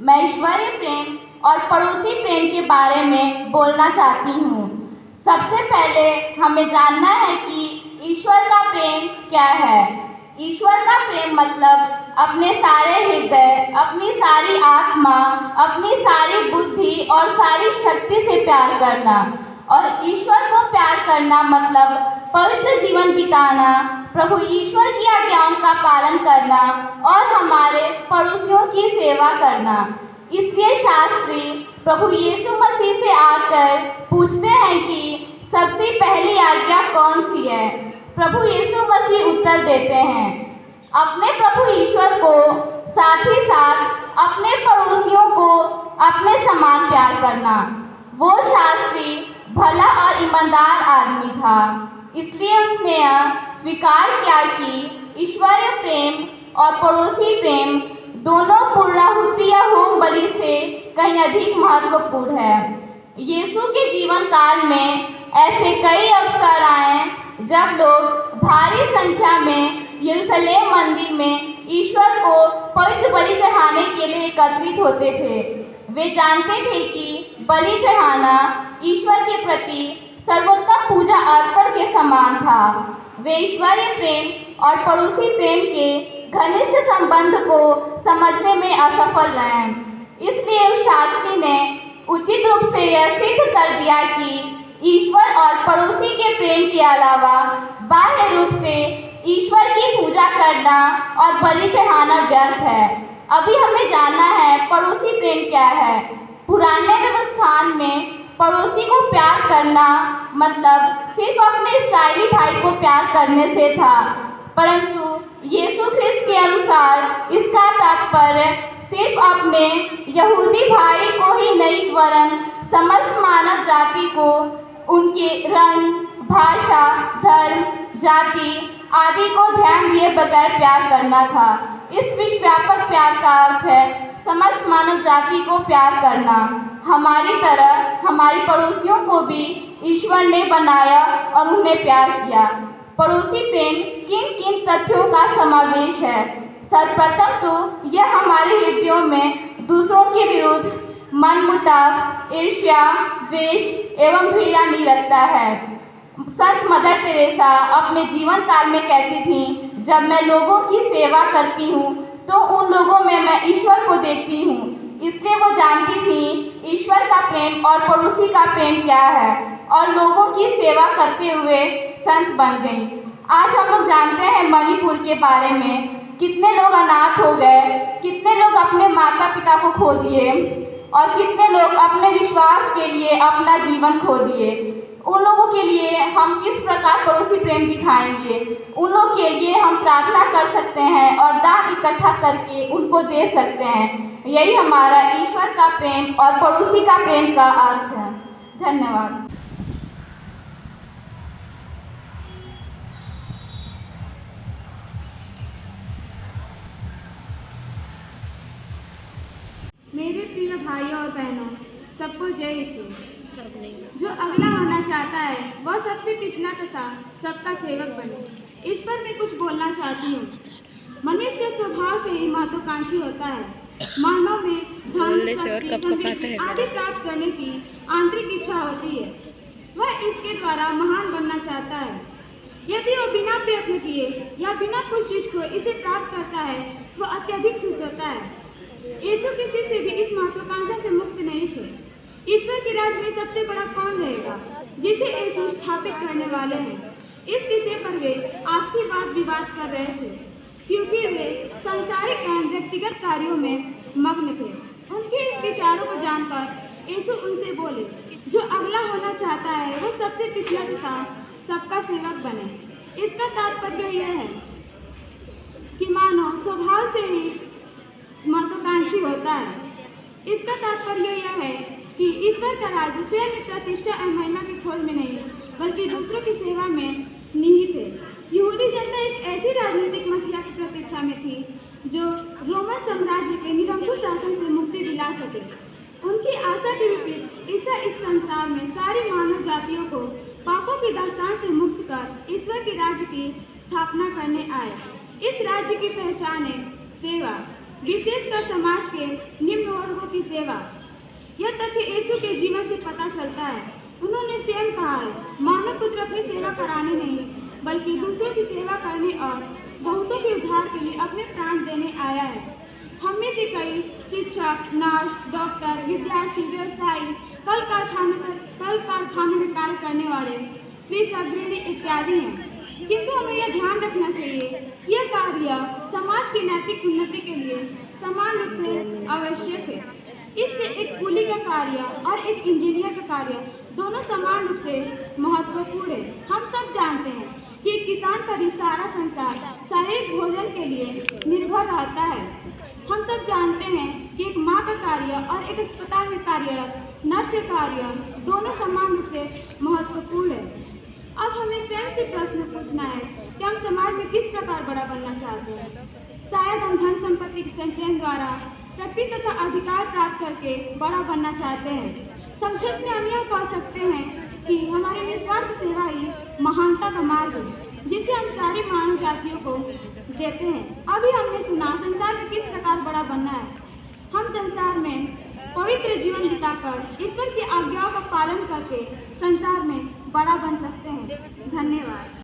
मैं ईश्वरीय प्रेम और पड़ोसी प्रेम के बारे में बोलना चाहती हूँ। सबसे पहले हमें जानना है कि ईश्वर का प्रेम क्या है। ईश्वर का प्रेम मतलब अपने सारे हृदय, अपनी सारी आत्मा, अपनी सारी बुद्धि और सारी शक्ति से प्यार करना। और ईश्वर को प्यार करना मतलब पवित्र जीवन बिताना, प्रभु ईश्वर की आज्ञाओं का पालन करना और हमारे पड़ोसियों की सेवा करना। इसलिए शास्त्री प्रभु यीशु मसीह से आकर पूछते हैं कि सबसे पहली आज्ञा कौन सी है। प्रभु यीशु मसीह उत्तर देते हैं, अपने प्रभु ईश्वर को, साथ ही साथ अपने पड़ोसियों को अपने समान प्यार करना। वो शास्त्री भला और ईमानदार आदमी था, इसलिए उसने स्वीकार किया कि ईश्वरीय प्रेम और पड़ोसी प्रेम दोनों पूर्णाहुति या होम बलि से कहीं अधिक महत्वपूर्ण है। यीशु के जीवन काल में ऐसे कई अवसर आए जब लोग भारी संख्या में यरूशलेम मंदिर में ईश्वर को पवित्र बलि चढ़ाने के लिए एकत्रित होते थे। वे जानते थे कि बलि चढ़ाना ईश्वर के प्रति सर्वोत्तम पूजा अर्पण के समान था। वे ईश्वरीय प्रेम और पड़ोसी प्रेम के घनिष्ठ संबंध को समझने में असफल रहे। इसलिए उस शास्त्री ने उचित रूप से यह सिद्ध कर दिया कि ईश्वर और पड़ोसी के प्रेम के अलावा बाह्य रूप से ईश्वर की पूजा करना और बलि चढ़ाना व्यर्थ है। अभी हमें जानना है पड़ोसी प्रेम क्या है। पुराने व्यवस्थान में पड़ोसी को प्यार करना मतलब सिर्फ अपने इस्राएली भाई को प्यार करने से था, परंतु यीशु ख्रिस्त के अनुसार इसका तात्पर्य सिर्फ अपने यहूदी भाई को ही नहीं वरन समस्त मानव जाति को उनके रंग, भाषा, धर्म, जाति आदि को ध्यान दिए बगैर प्यार करना था। इस विश्वव्यापक प्यार का अर्थ है समस्त मानव जाति को प्यार करना। हमारी तरह हमारी पड़ोसियों को भी ईश्वर ने बनाया और उन्हें प्यार किया। पड़ोसी प्रेम किन किन तथ्यों का समावेश है। सर्वप्रथम तो यह हमारे हृदयों में दूसरों के विरुद्ध मनमुटाव, ईर्ष्या, द्वेष एवं घृणा नहीं रखता है। संत मदर तेरेसा अपने जीवन काल में कहती थीं, जब मैं लोगों की सेवा करती हूँ तो उन लोगों में मैं ईश्वर को देखती हूँ। इसलिए वो जानती थीं ईश्वर का प्रेम और पड़ोसी का प्रेम क्या है और लोगों की सेवा करते हुए संत बन गई। आज हम लोग जानते हैं मणिपुर के बारे में, कितने लोग अनाथ हो गए, कितने लोग अपने माता पिता को खो दिए और कितने लोग अपने विश्वास के लिए अपना जीवन खो दिए। उन लोगों के लिए हम किस प्रकार पड़ोसी प्रेम दिखाएंगे। उन लोगों के लिए हम प्रार्थना कर सकते हैं और दान इकट्ठा करके उनको दे सकते हैं। यही हमारा ईश्वर का प्रेम और पड़ोसी का प्रेम का अर्थ है। धन्यवाद। मेरे प्रिय भाइयों और बहनों, सबको जय यीशु। जो अगला होना चाहता है वह सबसे पिछला तथा सबका सेवक बने। इस पर मैं कुछ बोलना चाहती हूँ। मनुष्य स्वभाव से ही महत्वाकांक्षी होता है। मानव में धन, शक्ति, समृद्धि आदि प्राप्त करने की आंतरिक इच्छा होती है। वह इसके द्वारा महान बनना चाहता है। यदि वह बिना प्रयत्न किए या बिना कुछ चीज को इसे प्राप्त करता है, वह अत्यधिक खुश होता है। यीशु किसी से भी इस महत्वाकांक्षा से मुक्त नहीं थे। ईश्वर के राज्य में सबसे बड़ा कौन रहेगा, जिसे यीशु स्थापित करने वाले हैं। इस विषय पर वे आपसी वाद विवाद कर रहे थे, क्योंकि वे सांसारिक एवं व्यक्तिगत कार्यों में मग्न थे। उनके इस विचारों को जानकर यीशु उनसे बोले, जो अगला होना चाहता है वो सबसे पिछला तथा सबका सेवक बने। इसका तात्पर्य यह है कि मानव स्वभाव से ही महत्वाकांक्षी होता है। इसका तात्पर्य यह है कि ईश्वर का राज्य स्वयं में प्रतिष्ठा और महिमा के खोज में नहीं, बल्कि दूसरों की सेवा में निहित है। यहूदी जनता एक ऐसी राजनीतिक मसीहा की प्रतीक्षा में थी जो रोमन साम्राज्य के निरंकुश शासन से मुक्ति दिला सके। उनकी आशा के विपरीत ईसा इस संसार में सारी मानव जातियों को पापों की दास्तान से मुक्त कर ईश्वर के राज्य की स्थापना करने आए। इस राज्य की पहचान है सेवा, विशेषकर समाज के निम्न वर्गों की सेवा। यह तथ्य यीशु के जीवन से पता चलता है। उन्होंने स्वयं कहा है, मानव पुत्र अपनी सेवा कराने नहीं बल्कि दूसरों की सेवा करने और बहुतों के उद्धार के लिए अपने प्राण देने आया है। हम में से कई शिक्षक, नर्स, डॉक्टर, विद्यार्थी, व्यवसायी, कल कारखानों में कार्य करने वाले, कृषक, गृहिणी इत्यादि हैं। किंतु हमें यह ध्यान रखना चाहिए कि यह कार्य समाज की नैतिक उन्नति के लिए समान रूप से आवश्यक है। इसलिए एक कूली का कार्य और एक इंजीनियर का कार्य दोनों समान रूप से महत्वपूर्ण है। हम सब जानते हैं कि एक किसान पर ही सारा संसार शारीरिक भोजन के लिए निर्भर रहता है। हम सब जानते हैं कि एक माँ का कार्य और एक अस्पताल में कार्यरत नर्स का कार्य दोनों समान रूप से महत्वपूर्ण है। अब हमें स्वयं से प्रश्न पूछना है कि हम समाज में किस प्रकार बड़ा बनना चाहते हैं। शायद हम धन संपत्ति के संचयन द्वारा शक्ति तथा अधिकार प्राप्त करके बड़ा बनना चाहते हैं। संक्षेप में हम यह कह सकते हैं कि हमारी निस्वार्थ सेवा ही महानता का मार्ग है, जिसे हम सारी मानव जातियों को देते हैं। अभी हमने सुना संसार में किस प्रकार बड़ा बनना है। हम संसार में पवित्र जीवन बिताकर ईश्वर की आज्ञाओं का पालन करके संसार में बड़ा बन सकते हैं। धन्यवाद।